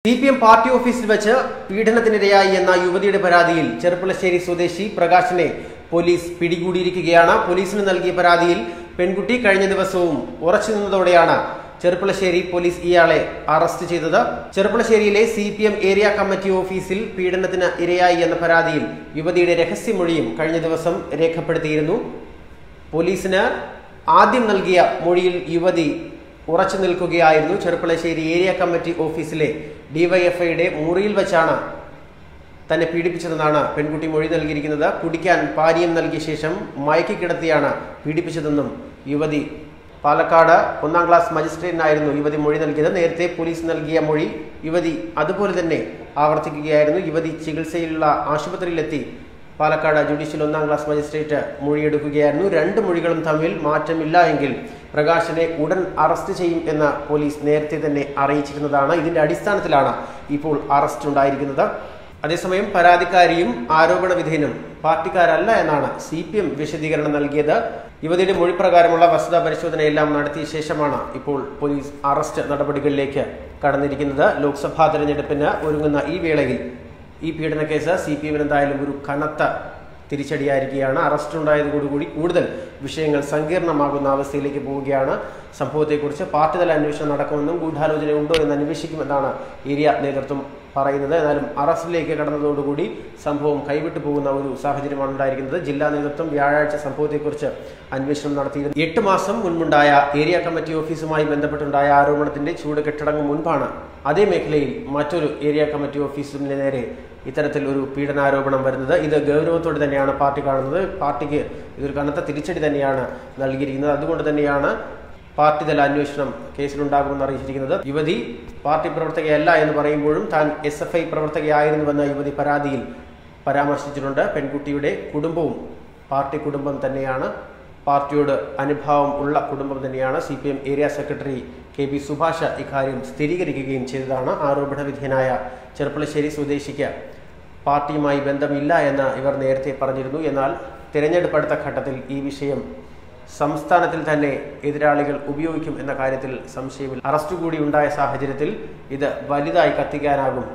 CPM party ഓഫീസിൽ വെച്ച് പീഡനത്തിനിരയായി എന്ന യുവതിയുടെ പരാതിയിൽ ചെറുപ്പുളശ്ശേരി സ്വദേശി പ്രകാശിനെ പോലീസ് പിടികൂടിയിരിക്കുകയാണ്. പോലീസിന് നൽകിയ പരാതിയിൽ പെൺകുട്ടി കഴിഞ്ഞ ദിവസവും ഉറച്ചു നിന്നതോടെയാണ് ചെറുപ്പുളശ്ശേരി പോലീസ് ഇയാളെ അറസ്റ്റ് ചെയ്തത്. ചെറുപ്പുളശ്ശേരിയിലെ CPM ഏരിയ കമ്മിറ്റി ഓഫീസിൽ പീഡനത്തിന് ഇരയായി എന്ന പരാതിയിൽ യുവതിയുടെ രഹസ്യമൊഴിയും കഴിഞ്ഞ ദിവസം രേഖപ്പെടുത്തിയിരുന്നു. പോലീസിന് ആദ്യം നൽകിയ മൊഴിയിൽ യുവതി ഉറച്ചു നിൽക്കുകയായിരുന്നു. ചെറുപ്പുളശ്ശേരി ഏരിയ കമ്മിറ്റി ഓഫീസിലെ ഡിവൈഎഫ്ഐയുടെ മുറിയിൽ വെച്ചാണ് തന്നെ പീഡിപ്പിച്ചതെന്നാണ് പെൺകുട്ടി മൊഴി നൽകിയിരിക്കുന്നത്. കുടിക്കാൻ പാനീയം നൽകിയ ശേഷം മയക്കി കിടത്തിയാണ് പീഡിപ്പിച്ചതെന്നും യുവതി പാലക്കാട് 1ാം ക്ലാസ് മജിസ്ട്രേറ്റിനായിരുന്നു യുവതി മൊഴി നൽകിയത്. നേരത്തെ പോലീസ് നൽകിയ മൊഴി യുവതി അതുപോലെ തന്നെ ആവർത്തിക്കുകയായിരുന്നു. യുവതി ചികിത്സയിലുള്ള ആശുപത്രിയിലെത്തി പാലക്കാട് ജുഡീഷ്യൽ 1ാം ക്ലാസ് മജിസ്ട്രേറ്റ് മൊഴിയെടുക്കുകയായിരുന്നു. രണ്ട് മൊഴികളും തമ്മിൽ മാറ്റമില്ല എങ്കിൽ പ്രകാശിനെ ഉടൻ അറസ്റ്റ് ചെയ്യും എന്ന് പോലീസ് നേരത്തെ തന്നെ അറിയിച്ചിരുന്നതാണ്. ഇതിന്റെ അടിസ്ഥാനത്തിലാണ് ഇപ്പോൾ അറസ്റ്റ് ഉണ്ടായിരിക്കുന്നത്. അതേസമയം പരാതിക്കാരിയും ആരോപണ വിധേയനും പാർട്ടിക്കാരല്ല എന്നാണ് CPM വിശദീകരണം നൽകിയത്. യുവതിയുടെ മൊഴിപ്രകാരമുള്ള വസ്തുതാ പരിശോധനയെല്ലാം നടത്തിയ ശേഷമാണ് ഇപ്പോൾ പോലീസ് അറസ്റ്റ് നടപടികളിലേക്ക് കടന്നിരിക്കുന്നത്. ലോക്സഭാ തെരഞ്ഞെടുപ്പിന് ഒരുങ്ങുന്ന ഈ വേളയിൽ ഈ പീഡന കേസ് CPMന് എന്തായാലും ഒരു കനത്ത തിരിച്ചടിയായിരിക്കുകയാണ്. അറസ്റ്റ് ഉണ്ടായതോടുകൂടി കൂടുതൽ വിഷയങ്ങൾ സങ്കീർണമാകുന്ന അവസ്ഥയിലേക്ക് പോവുകയാണ്. സംഭവത്തെക്കുറിച്ച് പാർട്ടിതല അന്വേഷണം നടക്കുമെന്നും ഗൂഢാലോചന ഉണ്ടോ എന്ന് അന്വേഷിക്കുമെന്നാണ് ഏരിയ നേതൃത്വം പറയുന്നത്. എന്നാലും അറസ്റ്റിലേക്ക് കടന്നതോടുകൂടി സംഭവം കൈവിട്ടു പോകുന്ന ഒരു സാഹചര്യമാണ് ഉണ്ടായിരിക്കുന്നത്. ജില്ലാ നേതൃത്വം വ്യാഴാഴ്ച സംഭവത്തെക്കുറിച്ച് അന്വേഷണം നടത്തിയിരുന്നു. 8 മാസം മുൻപുണ്ടായ ഏരിയ കമ്മിറ്റി ഓഫീസുമായി ബന്ധപ്പെട്ടുണ്ടായ ആരോപണത്തിന്റെ ചൂട് കെട്ടടങ്ങും മുൻപാണ് അതേ മേഖലയിൽ മറ്റൊരു ഏരിയ കമ്മിറ്റി ഓഫീസിന് നേരെ ഇത്തരത്തിൽ ഒരു പീഡനാരോപണം വരുന്നത്. ഇത് ഗൗരവത്തോടെ തന്നെയാണ് പാർട്ടി കാണുന്നത്. പാർട്ടിക്ക് ഇതൊരു കനത്ത തിരിച്ചടി തന്നെയാണ് നൽകിയിരിക്കുന്നത്. അതുകൊണ്ട് തന്നെയാണ് പാർട്ടിതല അന്വേഷണം കേസിലുണ്ടാകുമെന്ന് അറിയിച്ചിരിക്കുന്നത്. യുവതി പാർട്ടി പ്രവർത്തകയല്ല എന്ന് പറയുമ്പോഴും താൻ SFI പ്രവർത്തകയായിരുന്നുവെന്ന യുവതി പരാതിയിൽ പരാമർശിച്ചിട്ടുണ്ട്. പെൺകുട്ടിയുടെ കുടുംബവും പാർട്ടി കുടുംബം തന്നെയാണ്, പാർട്ടിയോട് അനുഭാവം ഉള്ള കുടുംബം തന്നെയാണ്. CPM area secretary KB Subhash ഇക്കാര്യം സ്ഥിരീകരിക്കുകയും ചെയ്തതാണ്. ആരോപണ വിധേയനായ ചെറുപ്പുളശ്ശേരി സ്വദേശിക്ക് പാർട്ടിയുമായി ബന്ധമില്ല എന്ന് ഇവർ നേരത്തെ പറഞ്ഞിരുന്നു. എന്നാൽ തിരഞ്ഞെടുപ്പ് അടുത്ത ഘട്ടത്തിൽ ഈ വിഷയം സംസ്ഥാനത്തിൽ തന്നെ എതിരാളികൾ ഉപയോഗിക്കും എന്ന കാര്യത്തിൽ സംശയമില്ല. അറസ്റ്റ് കൂടി ഉണ്ടായ സാഹചര്യത്തിൽ ഇത് വലുതായി കത്തിക്കാനാകും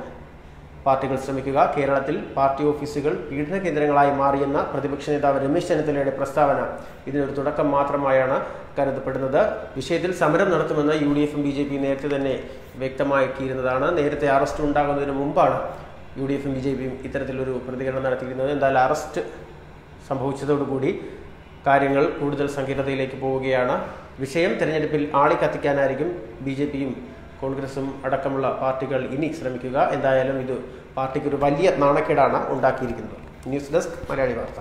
പാർട്ടികൾ ശ്രമിക്കുക. കേരളത്തിൽ പാർട്ടി ഓഫീസുകൾ പീഡന കേന്ദ്രങ്ങളായി മാറിയെന്ന പ്രതിപക്ഷ നേതാവ് രമേശ് ചെന്നിത്തലയുടെ പ്രസ്താവന ഇതിനൊരു തുടക്കം മാത്രമായാണ് കരുതപ്പെടുന്നത്. വിഷയത്തിൽ സമരം നടത്തുമെന്ന് UDF-ഉം BJP-യും നേരത്തെ തന്നെ വ്യക്തമാക്കിയിരുന്നതാണ്. നേരത്തെ അറസ്റ്റ് ഉണ്ടാകുന്നതിന് മുമ്പാണ് UDF-ഉം BJP-യും ഇത്തരത്തിലൊരു പ്രതികരണം നടത്തിയിരുന്നത്. എന്തായാലും അറസ്റ്റ് സംഭവിച്ചതോടുകൂടി കാര്യങ്ങൾ കൂടുതൽ സങ്കീർണതയിലേക്ക് പോവുകയാണ്. വിഷയം തെരഞ്ഞെടുപ്പിൽ ആളിക്കത്തിക്കാനായിരിക്കും BJP-യും കോൺഗ്രസും അടക്കമുള്ള പാർട്ടികൾ ഇനി ശ്രമിക്കുക. എന്തായാലും ഇത് പാർട്ടിക്കൊരു വലിയ നാണക്കേടാണ് ഉണ്ടാക്കിയിരിക്കുന്നത്. ന്യൂസ് ഡെസ്ക് മലയാളി വാർത്ത.